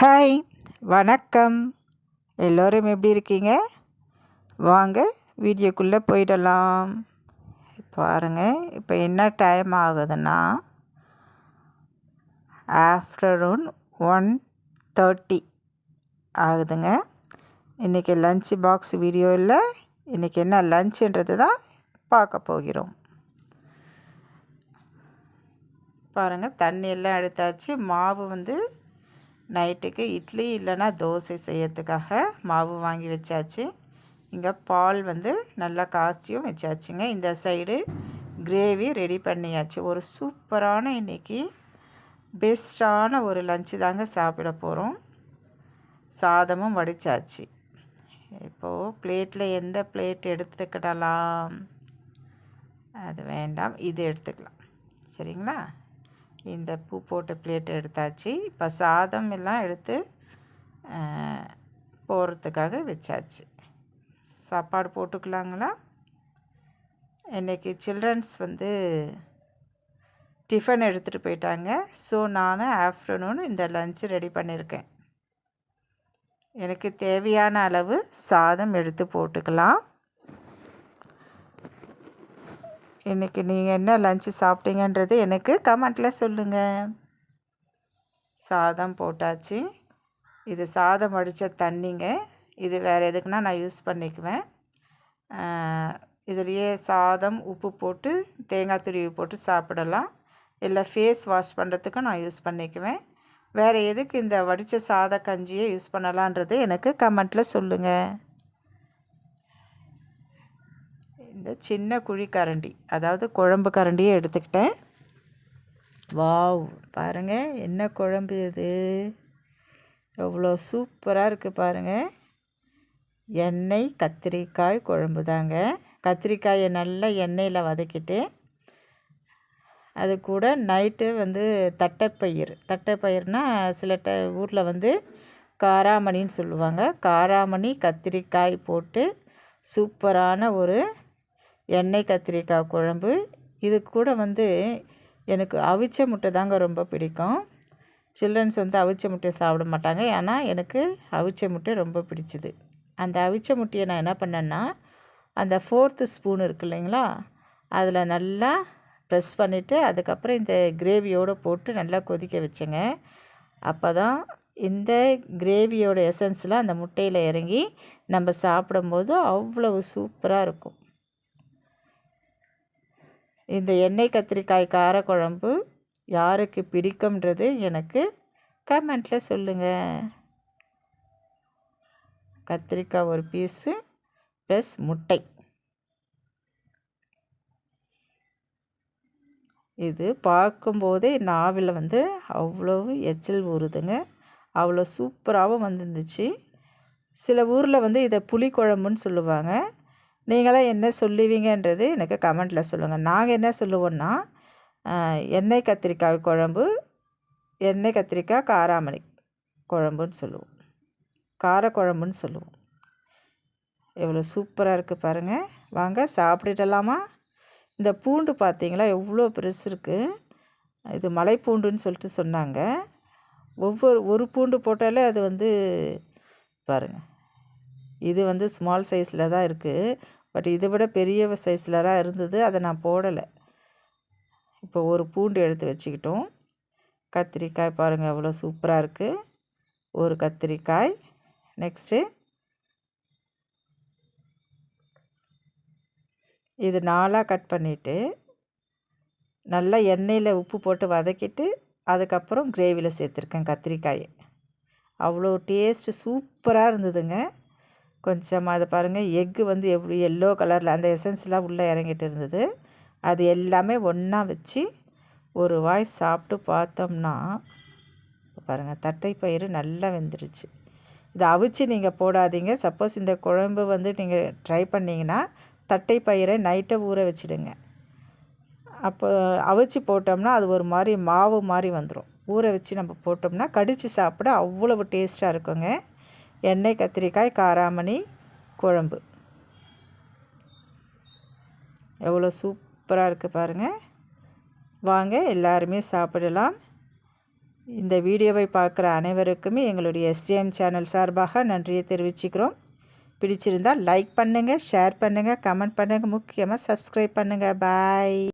Hi, வணக்கம். எல்லோரும் எப்படி இருக்கீங்க? வாங்க வீடியோக்குள்ளே போயிடலாம். பாருங்கள், இப்போ என்ன டைம் ஆகுதுன்னா ஆஃப்டர்நூன் 1:30 ஆகுதுங்க. இன்றைக்கி லன்ச் பாக்ஸ் வீடியோவில் இன்றைக்கி என்ன லன்ச்சுன்றது தான் பார்க்க போகிறோம். பாருங்கள், தண்ணி எல்லாம் எடுத்தாச்சு. மாவு வந்து நைட்டுக்கு இட்லி இல்லைன்னா தோசை செய்யறதுக்காக மாவு வாங்கி வச்சாச்சு. இங்கே பால் வந்து நல்லா காய்ச்சியும் வச்சாச்சுங்க. இந்த சைடு கிரேவி ரெடி பண்ணியாச்சு. ஒரு சூப்பரான இன்றைக்கி பெஸ்ட்டான ஒரு லஞ்சு தாங்க சாப்பிட போகிறோம். சாதமும் வடித்தாச்சு. இப்போது பிளேட்டில் எந்த பிளேட் எடுத்துக்கிடலாம்? அது வேண்டாம், இது எடுத்துக்கலாம். சரிங்களா? இந்த பூ போட்ட பிளேட் எடுத்தாச்சு. இப்போ சாதம் எல்லாம் எடுத்து போகிறதுக்காக வச்சாச்சு. சாப்பாடு போட்டுக்கலாங்களா? இன்றைக்கி சில்ட்ரன்ஸ் வந்து டிஃபன் எடுத்துகிட்டு போயிட்டாங்க. ஸோ நான் ஆஃப்டர்நூன் இந்த லஞ்சு ரெடி பண்ணியிருக்கேன். எனக்கு தேவையான அளவு சாதம் எடுத்து போட்டுக்கலாம். இன்றைக்கி நீங்கள் என்ன லஞ்சு சாப்பிட்டீங்கன்றது எனக்கு கமெண்ட்டில் சொல்லுங்கள். சாதம் போட்டாச்சு. இது சாதம் வடித்த தண்ணிங்க. இது வேறு எதுக்குன்னா நான் யூஸ் பண்ணிக்குவேன். இதுலேயே சாதம் உப்பு போட்டு தேங்காய் துருவி போட்டு சாப்பிடலாம். இல்லை ஃபேஸ் வாஷ் பண்ணுறதுக்கும் நான் யூஸ் பண்ணிக்குவேன். வேறு எதுக்கு இந்த வடித்த சாத கஞ்சியை யூஸ் பண்ணலான்றது எனக்கு கமெண்ட்டில் சொல்லுங்கள். இந்த சின்ன குழி கரண்டி, அதாவது குழம்பு கரண்டியை எடுத்துக்கிட்டேன். வாவ், பாருங்கள் என்ன குழம்பு இது! எவ்வளோ சூப்பராக இருக்குது பாருங்கள். எண்ணெய் கத்திரிக்காய் குழம்பு தாங்க. கத்திரிக்காயை நல்லா எண்ணெயில் வதக்கிட்டு அது கூட நைட்டு வந்து தட்டைப்பயிர்னால் சில ஊரில் வந்து காராமணின்னு சொல்லுவாங்க. காராமணி கத்திரிக்காய் போட்டு சூப்பரான ஒரு எண்ணெய் கத்திரிக்காய் குழம்பு. இது கூட வந்து எனக்கு அவிச்ச முட்டை தாங்க ரொம்ப பிடிக்கும். சில்ட்ரன்ஸ் வந்து அவிச்ச முட்டையை சாப்பிட மாட்டாங்க. ஏன்னா எனக்கு அவிச்ச முட்டை ரொம்ப பிடிச்சிது. அந்த அவிச்ச முட்டையை நான் என்ன பண்ணேன்னா, அந்த 4th ஸ்பூன் இருக்குது இல்லைங்களா, அதில் நல்லா ப்ரெஸ் பண்ணிவிட்டு அதுக்கப்புறம் இந்த கிரேவியோடு போட்டு நல்லா கொதிக்க வச்சேங்க. அப்போ தான் இந்த கிரேவியோட எசன்ஸ்லாம் அந்த முட்டையில் இறங்கி நம்ம சாப்பிடும்போது அவ்வளவு சூப்பராக இருக்கும். இந்த எண்ணெய் கத்திரிக்காய் காரக்குழம்பு யாருக்கு பிடிக்கும்ன்றது எனக்கு கமெண்ட்டில் சொல்லுங்கள். கத்திரிக்காய் ஒரு பீஸு ப்ளஸ் முட்டை. இது பார்க்கும்போதே நாவில் வந்து அவ்வளோ எச்சில் ஊறுதுங்க. அவ்வளோ சூப்பராகவும் வந்துருந்துச்சு. சில ஊரில் வந்து இதை புளிக்குழம்புன்னு சொல்லுவாங்க. நீங்களாம் என்ன சொல்லுவீங்கன்றது எனக்கு கமெண்ட்டில் சொல்லுங்கள். நாங்கள் என்ன சொல்லுவோன்னா, எண்ணெய் கத்திரிக்காய் குழம்பு, எண்ணெய் கத்திரிக்காய் காராமணி குழம்புன்னு சொல்லுவோம், காரக்குழம்புன்னு சொல்லுவோம். எவ்வளோ சூப்பராக இருக்குது பாருங்கள். வாங்க சாப்பிட்டுடலாமா? இந்த பூண்டு பார்த்தீங்களா எவ்வளோ பெருசு இருக்குது. இது மலைப்பூண்டுன்னு சொல்லிட்டு சொன்னாங்க. ஒரு பூண்டு போட்டாலே அது வந்து பாருங்கள், இது வந்து ஸ்மால் சைஸில் தான் இருக்குது. பட் இதை விட பெரிய சைஸில் தான் இருந்தது, அதை நான் போடலை. இப்போ ஒரு பூண்டு எடுத்து வச்சுக்கிட்டோம். கத்திரிக்காய் பாருங்கள் எவ்வளோ சூப்பராக இருக்குது. ஒரு கத்திரிக்காய். நெக்ஸ்ட்டு இது 4ஆக கட் பண்ணிவிட்டு நல்லா எண்ணெயில் உப்பு போட்டு வதக்கிட்டு அதுக்கப்புறம் கிரேவியில் சேர்த்துருக்கேன் கத்திரிக்காயை. அவ்வளோ டேஸ்ட்டு சூப்பராக இருந்ததுங்க. கொஞ்சமாக அதை பாருங்கள், எக்கு வந்து எப்படி எல்லோ கலரில் அந்த எசன்ஸ்லாம் உள்ளே இறங்கிட்டு இருந்தது. அது எல்லாமே ஒன்றா வச்சு ஒரு வாய் சாப்பிட்டு பார்த்தோம்னா பாருங்கள், தட்டைப்பயிறு நல்லா வெந்துருச்சு. இதை அவிச்சு நீங்கள் போடாதீங்க. சப்போஸ் இந்த குழம்பு வந்து நீங்கள் ட்ரை பண்ணிங்கன்னா தட்டைப்பயிரை நைட்டை ஊற வச்சுடுங்க. அப்போ அவிச்சு போட்டோம்னா அது ஒரு மாதிரி மாவு மாதிரி வந்துடும். ஊற வச்சு நம்ம போட்டோம்னா கடித்து சாப்பிட அவ்வளவு டேஸ்ட்டாக இருக்குங்க. எண்ணெய் கத்திரிக்காய் காராமணி குழம்பு எவ்வளோ சூப்பராக இருக்குது பாருங்கள். வாங்க எல்லாருமே சாப்பிடலாம். இந்த வீடியோவை பார்க்குற அனைவருக்குமே எங்களுடைய எஸ்ஜேஎம் சேனல் சார்பாக நன்றியை தெரிவிச்சுக்கிறோம். பிடிச்சிருந்தால் லைக் பண்ணுங்கள், ஷேர் பண்ணுங்கள், கமெண்ட் பண்ணுங்கள், முக்கியமாக சப்ஸ்கிரைப் பண்ணுங்கள். பாய்.